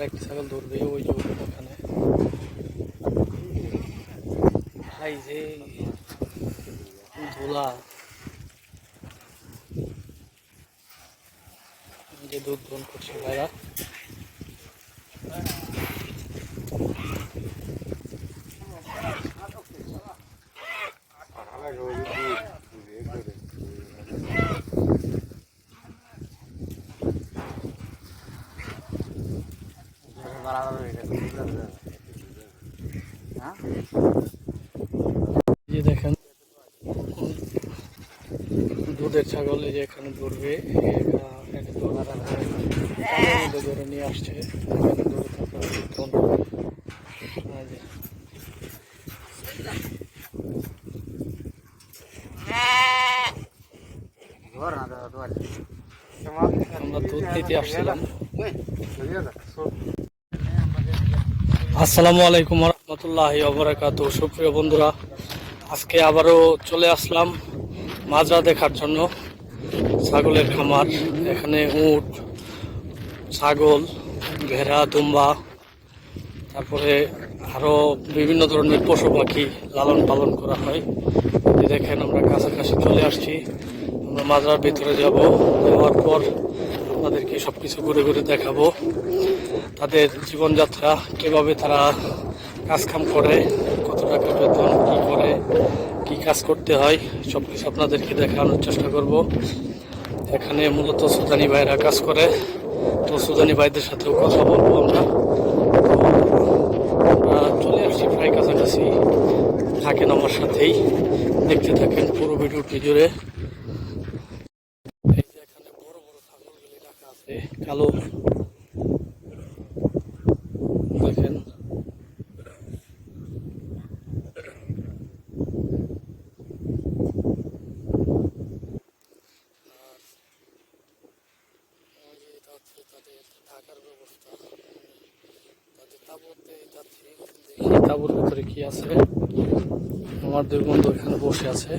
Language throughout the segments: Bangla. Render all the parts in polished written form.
আরেকটি ছাগল ধরবে ওই যে ওখানে। ভাই যে ধুলা, যে দুধ দহন করছে ভাইরা। যে দেখেন দুধের ছাগল এই যে এখানে ধরবে, ধরে নিয়ে আসছে। আমরা দুধ দিতে আসছিলাম। আসসালামু আলাইকুম রহমতুল্লাহি ওয়া বারাকাতুহু। সুপ্রিয় বন্ধুরা, আজকে আবারও চলে আসলাম মাজরা দেখার জন্য। ছাগলের খামার, এখানে উট, ছাগল, ভেড়া, দুম্বা, তারপরে আরো বিভিন্ন ধরনের পশু পাখি লালন পালন করা হয়। দেখেন আমরা কাছাকাছি চলে আসছি। আমরা মাজরার ভিতরে যাব, যাওয়ার পর আপনাদেরকে সবকিছু ঘুরে ঘুরে দেখাবো। তাদের জীবনযাত্রা, কিভাবে তারা কাজকাম করে, কত টাকা বেতন, কি করে, কি কাজ করতে হয়, সবকিছু আপনাদেরকে দেখানোর চেষ্টা করব। এখানে মূলত সুদানি ভাইরা কাজ করে, তো সুদানি ভাইদের সাথেও কথা বলবো আমরা। চলে আসছি প্রায় কাছাকাছি, থাকেন আমার সাথেই, দেখতে থাকেন পুরো ভিডিওটি জুড়ে। এখানে বড় বড় ছাগলগুলি রাখা আছে, কালো, দেখেন। তাদের থাকার ব্যবস্থা, তাদের তাঁবুতে যাচ্ছি, দেখি তাঁবুর ভিতরে কি আছে। আমার দুই বন্ধু এখানে বসে আছে,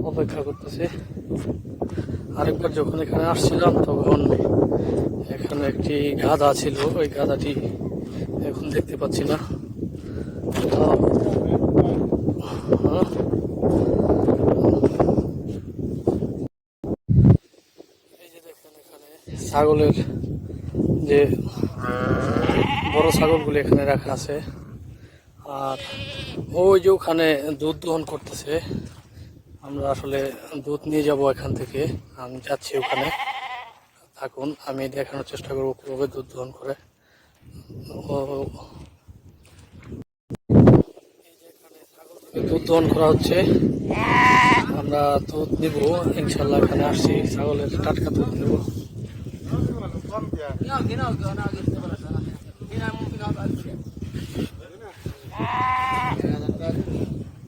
অপেক্ষা করতেছে। আরেকবার যখন এখানে আসছিলাম তখন এখানে একটি গাধা ছিল, ওই গাধাটি এখন দেখতে পাচ্ছি না। এই যে দেখেন এখানে ছাগলের যে বড় ছাগলগুলি এখানে রাখা আছে। আর ওই যে ওখানে দুধ দহন করতেছে, আমরা আসলে দুধ নিয়ে যাব এখান থেকে। আমি যাচ্ছি ওখানে, থাকুন, আমি দেখানোর চেষ্টা করবো কীভাবে দুধ দহন করে। দুধ দহন করা হচ্ছে, আমরা দুধ নিব ইনশাল্লাহ। এখানে আসছি, ছাগলের টাটকা দুধ নেব।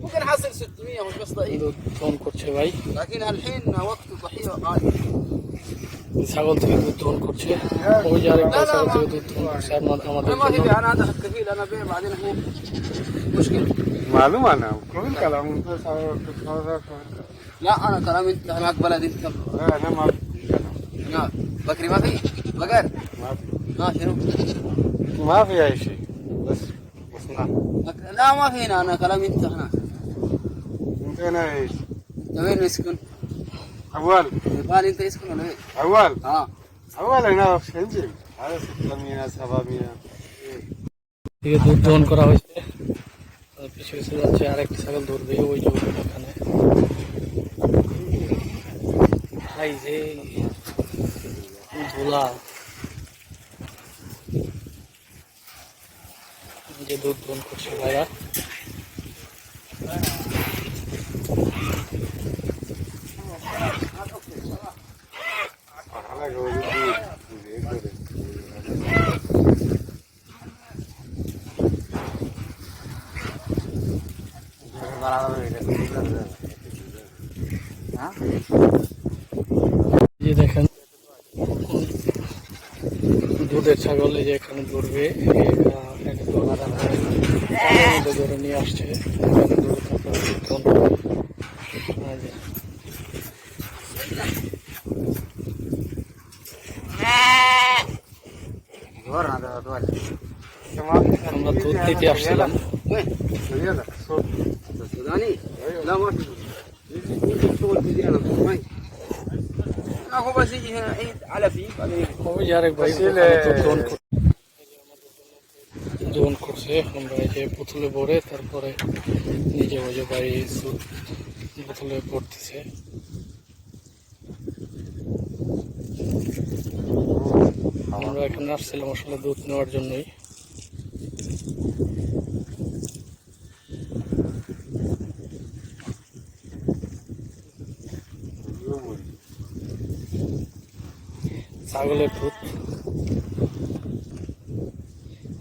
ممكن حصل 600 مش بس ضئيل. দুধ দহন করছে ভাই, لكن الحين وقت الضحيه غالي. ছাগল থেকে দুধ দহন করছে। ওই যে আরেকটা ছাগল থেকে দুধ দহন করছে আমাদের ما في জন্য। انا هذا كفيل انا بيع بعدين هو مشكله. معلوم انا كل كلام لا انا كلام انت هناك بلد انت انا ما هناك بكري ما في بقر ما شنو ما في اي شيء بس نعم. لا ما في هنا انا كلام انت هناك. انت هنا ايش؟ انت وين يسكن؟ اول يبان انت يسكن ولا وين؟ اول اه اول هنا في شنجل هذا 600 700 থেকে দুধ দহন করা হয়েছে। পিছু পিছু যাচ্ছে, আরেকটি ছাগল ধরবে ওই যে ওখানে। ভাই যে ধুলা, যে দুধ দহন করছে ভাইরা। যে দেখেন দুধের ছাগল এই যে এখানে ধরবে, ধরে নিয়ে আসছে। আমরা দুধ দিতে আসছিলাম। Sudani? لا ما في. شغل كثير أنا ما. هو بس يجي هنا عيد على فيه بعدين. ওই যে আরেক ভাই ওখানে তো দোন করছে। আমরা এই যে বোতলে ভরে তারপরে নিজে ওই যে ভাই দুধ বোতলে ভরতেছে। আমরা এখানে আসছিলাম আসলে দুধ নেওয়ার জন্যই। ছাগলের দুধ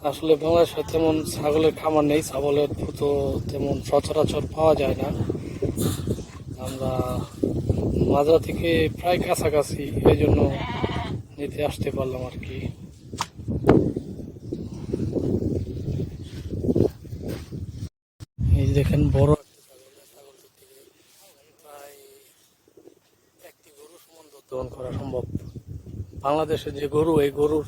আসলে বাংলাদেশে তেমন ছাগলের খামার নেই, ছাগলের দুধও তেমন সচরাচর পাওয়া যায় না। আমরা মাজরা থেকে প্রায় কাছাকাছি, এই জন্য নিতে আসতে পারলাম আর কি। এই যে দেখেন বড় প্রায় একটি গরু সমান দুধ দহন করা সম্ভব। বাংলাদেশে যে গরু, এই গরুর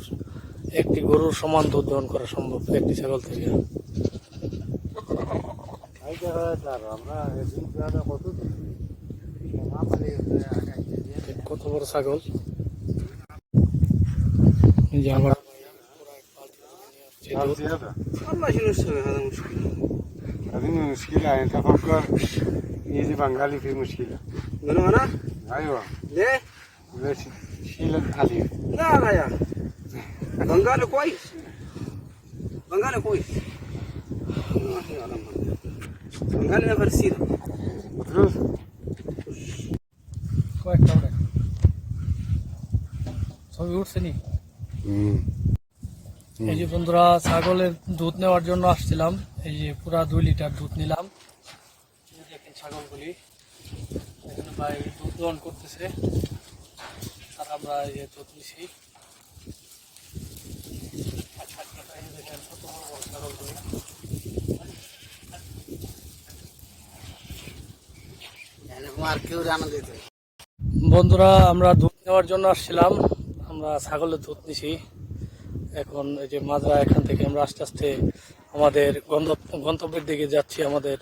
একটি গরুর সমান দুধ দহন করা সম্ভব একটি ছাগল থেকে। কত বড় ছাগল! এই যে আমার نعم زيادة. والله شنو نسوي هذا مشكلة. هذه مشكلة أنت فكر يجي بنغالي في مشكلة. منو أنا؟ أيوة. ليه؟ ليش شيل الحليب؟ لا لا يا أخي. بنغالي كويس. بنغالي كويس. ما في علم. بنغالي نفر سيرة. بتروس. কয়েকটা ছবি উঠছে নি? এই যে বন্ধুরা, ছাগলের দুধ নেওয়ার জন্য আসছিলাম। এই যে পুরা 2 লিটার দুধ নিলাম। দেখেন ছাগলগুলি এখানে ভাই দুধ দহন করতেছে, আর আমরা এই যে দুধ নিছি। দেখেন কত বড় বড় ছাগলগুলি। বন্ধুরা, আমরা দুধ নেওয়ার জন্য আসছিলাম। আমরা ছাগলের দুধ নিছি। এখন এই যে মাজরা, এখান থেকে আমরা আস্তে আস্তে আমাদের গন্তব্যের দিকে যাচ্ছি। আমাদের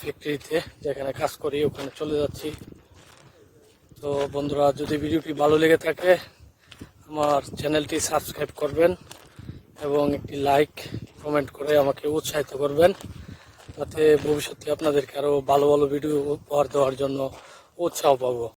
ফ্যাক্টরিতে যেখানে কাজ করি ওখানে চলে যাচ্ছি। তো বন্ধুরা, যদি ভিডিওটি ভালো লেগে থাকে আমার চ্যানেলটি সাবস্ক্রাইব করবেন এবং একটি লাইক কমেন্ট করে আমাকে উৎসাহিত করবেন, যাতে ভবিষ্যতে আপনাদেরকে আরও ভালো ভালো ভিডিও উপহার দেওয়ার জন্য উৎসাহ পাবো।